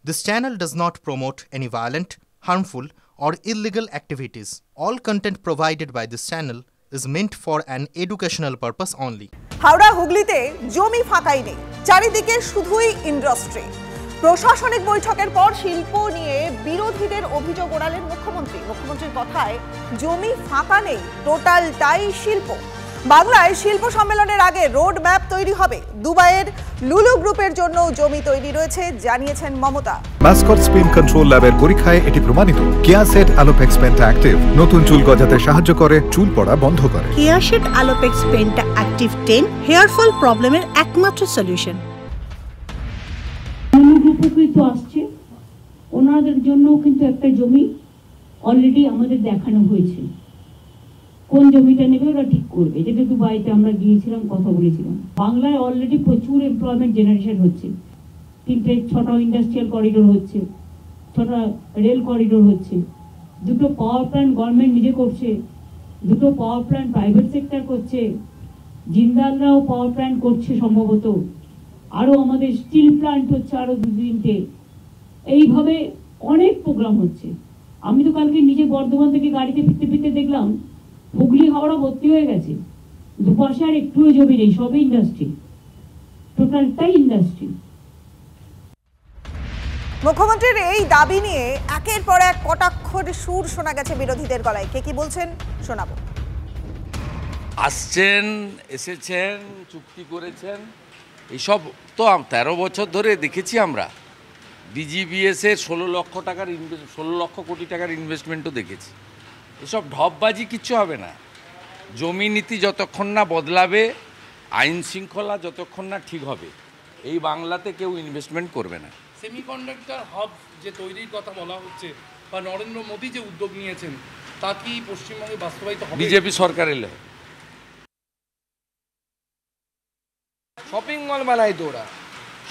This channel does not promote any violent, harmful, or illegal activities. All content provided by this channel is meant for an educational purpose only. Howrah হুগলিতে জমি ফাঁকাই নেই, চারিদিকে শুধুই industry. প্রশাসনিক বৈঠকের পর শিল্প নিয়ে বিরোধীদের অভিযোগ ওড়ালেন মুখ্যমন্ত্রীর কথায় জমি ফাঁকা নেই, টোটালটাই শিল্প। বাংলায় শিল্প সম্মেলনের আগে রোড ম্যাপ তৈরি হবে। দুবাইয়ের লুলু গ্রুপের জন্য জমি তৈরি রয়েছে জানিয়েছেন মমতা। মাসকট স্পিন কন্ট্রোল ল্যাবের পরীক্ষায় এটি প্রমাণিত। কেয়াসেট আলোপেক্স পেন্টা অ্যাক্টিভ নতুন চুল গজাতে সাহায্য করে, চুল পড়া বন্ধ করে। কেয়াসেট আলোপেক্স পেন্টা অ্যাক্টিভ 10 হেয়ার ফল প্রবলেমের একমাত্র সলিউশন। উপকৃত আসছে, ওনাদের জন্য কিন্তু একটা জমি অলরেডি আমাদের দেখানো হয়েছে। কোন জমিটা নেবে ওরা ঠিক করবে, যেটা দুবাইতে আমরা গিয়েছিলাম, কথা বলেছিলাম। বাংলায় অলরেডি প্রচুর এমপ্লয়মেন্ট জেনারেশন হচ্ছে। 6টা ইন্ডাস্ট্রিয়াল করিডোর হচ্ছে, 6টা রেল করিডোর হচ্ছে, 2টো পাওয়ার প্ল্যান্ট গভর্নমেন্ট নিজে করছে, 2টো পাওয়ার প্ল্যান্ট প্রাইভেট সেক্টর করছে, জিন্দালরাও পাওয়ার প্ল্যান্ট করছে সম্ভবত, আরও আমাদের স্টিল প্ল্যান্ট হচ্ছে আরও 2-3টে। এইভাবে অনেক প্রোগ্রাম হচ্ছে। আমি তো কালকে নিজে বর্ধমান থেকে গাড়িতে ফিরতে ফিরতে দেখলাম হুগলি হাওড়া ভর্তি হয়ে গেছে, দুপাশে আর একটুও জমি নেই, সবই ইন্ডাস্ট্রি, টোটালটাই ইন্ডাস্ট্রি। মুখ্যমন্ত্রীর এই দাবি নিয়ে একের পর এক কটাক্ষের সুর শোনা গেছে বিরোধীদের গলায়। কে কি বলছেন শোনাবো। আসছেন, এসেছেন, চুক্তি করেছেন, এসব তো 13 বছর ধরে দেখেছি আমরা। বিজিবিএসের 16 লক্ষ কোটি টাকার ইনভেস্টমেন্টও দেখেছি। এসব ঢপবাজি কিচ্ছু হবে না। জমি নীতি যতক্ষণ না বদলাবে, আইন শৃঙ্খলা যতক্ষণ না ঠিক হবে, এই বাংলাতে কেউ ইনভেস্টমেন্ট করবে না। সেমিকন্ডাক্টর হাব যে তৈরির কথা বলা হচ্ছে বা নরেন্দ্র মোদী যে উদ্যোগ নিয়েছেন, তা কি পশ্চিমবঙ্গে বাস্তবায়িত হবে? বিজেপি সরকার এলে শপিং মল বানায়, তো ওরা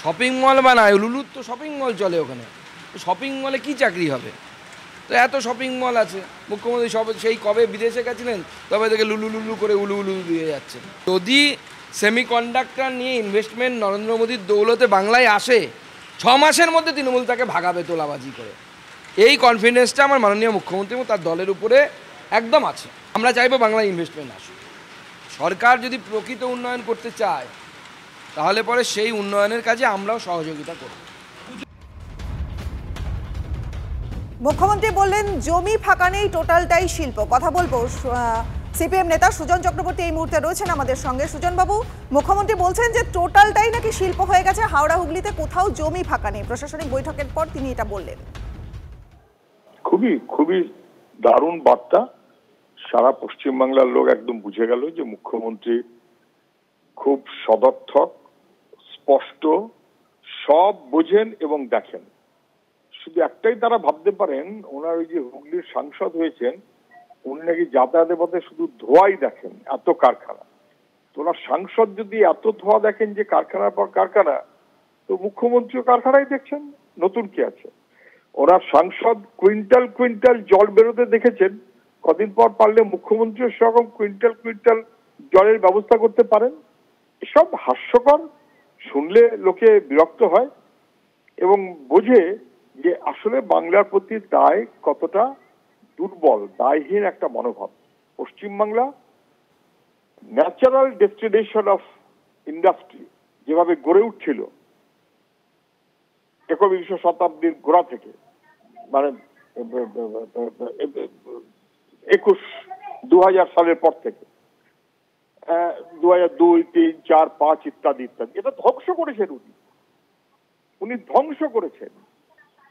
শপিং মল বানায়, লুলুর তো শপিং মল চলে ওখানে। শপিং মলে কি চাকরি হবে? তো এত শপিং মল আছে। মুখ্যমন্ত্রী সেই কবে বিদেশে গেছিলেন, তবে থেকে লুলু লুলু করে উলু উলু দিয়ে যাচ্ছেন। যদি সেমিকন্ডাক্টর নিয়ে ইনভেস্টমেন্ট নরেন্দ্র মোদীর দৌলতে বাংলায় আসে, 6 মাসের মধ্যে তৃণমূল তাকে ভাগাবে তোলাবাজি করে। এই কনফিডেন্সটা আমার মাননীয় মুখ্যমন্ত্রী এবং তার দলের উপরে একদম আছে। আমরা চাইবো বাংলায় ইনভেস্টমেন্ট আসুক। সরকার যদি প্রকৃত উন্নয়ন করতে চায়, তাহলে পরে সেই উন্নয়নের কাজে আমরাও সহযোগিতা করব। মুখ্যমন্ত্রী বললেন জমি ফাঁকা নেই, টোটালটাই শিল্প। কথা বলবো সিপিএম নেতা সুজন চক্রবর্তী এই মুহূর্তে রয়েছেন আমাদের সঙ্গে। সুজন বাবু, মুখ্যমন্ত্রী বলছেন যে টোটালটাই নাকি শিল্প হয়ে গেছে, হাওড়া হুগলিতে কোথাও জমি ফাঁকা নেই। প্রশাসনিক বৈঠকের পর তিনি এটা বললেন। খুবই খুবই দারুণ বার্তা। সারা পশ্চিমবাংলার লোক একদম বুঝে গেল যে মুখ্যমন্ত্রী খুব সদর্থক, স্পষ্ট, সব বোঝেন এবং দেখেন। শুধু একটাই তারা ভাবতে পারেন, ওনার ওই যে হুগলির সাংসদ হয়েছেন, উনি নাকি যাতায়াতের পথে শুধু ধোঁয়াই দেখেন, এত কারখানা। তো ওনার সাংসদ যদি এত ধোঁয়া দেখেন যে কারখানার পর কারখানা, তো মুখ্যমন্ত্রীও কারখানাই দেখছেন, নতুন কি আছে? ওনার সাংসদ কুইন্টাল কুইন্টাল জল বেরোতে দেখেছেন, কদিন পর পারলে মুখ্যমন্ত্রীও সেরকম কুইন্টাল কুইন্টাল জলের ব্যবস্থা করতে পারেন। এসব হাস্যকর, শুনলে লোকে বিরক্ত হয় এবং বোঝে যে আসলে বাংলার প্রতি দায় কতটা দুর্বল, দায়হীন একটা মনোভাব। Paschimbangla natural destination of industry যেভাবে গড়ে উঠছিল 21 শতাব্দীর গোড়া থেকে, মানে 2000 সালের পর থেকে, 2002, 3, 4, 5 ইত্যাদি ইত্যাদি, এটা ধ্বংস করেছেন উনি ধ্বংস করেছেন।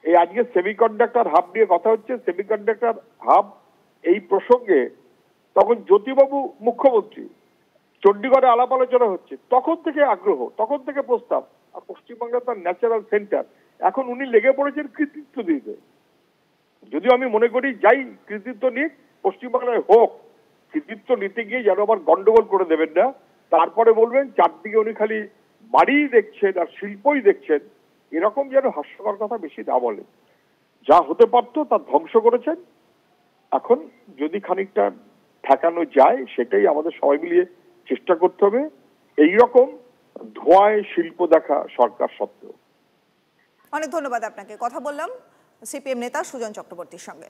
এই আজকে সেমিকন্ডাক্টর হাব নিয়ে কথা হচ্ছে, সেমিকন্ডাক্টর হাব এই প্রসঙ্গে তখন জ্যোতিবাবু মুখ্যমন্ত্রী, চণ্ডীগড়ে আলাপ আলোচনা হচ্ছে, তখন থেকে আগ্রহ, তখন থেকে প্রস্তাব। আর পশ্চিমবাংলা তার ন্যাচারাল সেন্টার, এখন উনি লেগে পড়েছেন কৃতিত্ব দিতে। যদিও আমি মনে করি যাই কৃতিত্ব নিক, পশ্চিমবাংলায় হোক, কৃতিত্ব নিতে গিয়ে যেন আবার গন্ডগোল করে দেবেন না। তারপরে বলবেন চারদিকে উনি খালি বাড়িই দেখছেন আর শিল্পই দেখছেন, এরকম যেন হাস্যকর কথা বেশি না বলেন। যা হতে পারতো তার ধ্বংস করেছেন। এখন যদি খানিকটা ঠেকানো যায়, সেটাই আমাদের সবাই মিলিয়ে চেষ্টা করতে হবে। এইরকম ধোঁয়ায় শিল্প দেখা সরকার সত্ত্বেও। অনেক ধন্যবাদ আপনাকে। কথা বললাম সিপিএম নেতা সুজন চক্রবর্তীর সঙ্গে।